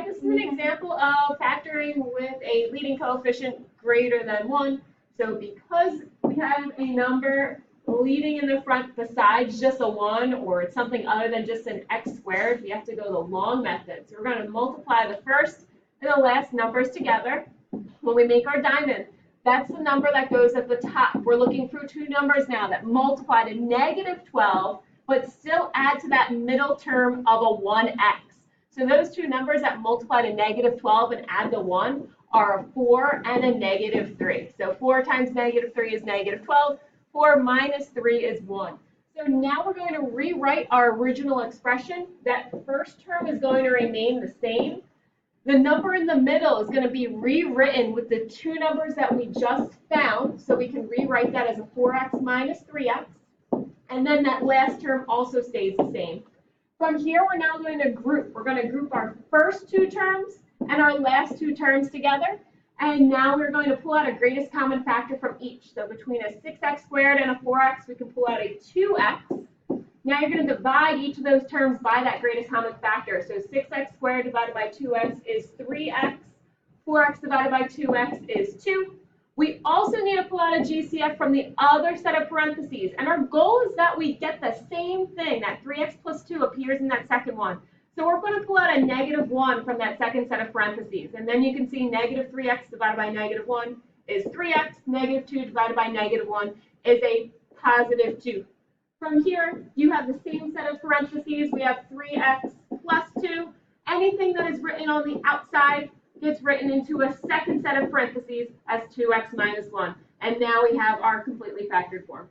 right, this is an example of factoring with a leading coefficient greater than 1. So because we have a number leading in the front besides just a 1, or it's something other than just an x squared, we have to go the long method. So we're going to multiply the first and the last numbers together when we make our diamond. That's the number that goes at the top. We're looking for two numbers now that multiply to -12, but still add to that middle term of a 1x. So those two numbers that multiply to -12 and add the 1 are a 4 and a -3. So 4 times -3 is -12. 4 minus 3 is 1. So now we're going to rewrite our original expression. That first term is going to remain the same. The number in the middle is going to be rewritten with the two numbers that we just found. So we can rewrite that as a 4x minus 3x. And then that last term also stays the same. From here, we're now going to group. We're going to group our first two terms and our last two terms together. And now we're going to pull out a greatest common factor from each. So between a 6x squared and a 4x, we can pull out a 2x. Now you're going to divide each of those terms by that greatest common factor. So 6x squared divided by 2x is 3x. 4x divided by 2x is 2. We also need to pull out a GCF from the other set of parentheses. And our goal is that we get the same thing, that 3x plus 2 appears in that second one. So we're going to pull out a -1 from that second set of parentheses. And then you can see -3x divided by -1 is 3x. -2 divided by -1 is a +2. From here, you have the same set of parentheses. We have 3x plus 2. Anything that is written on the outside gets written into a second set of parentheses as 2x minus 1. And now we have our completely factored form.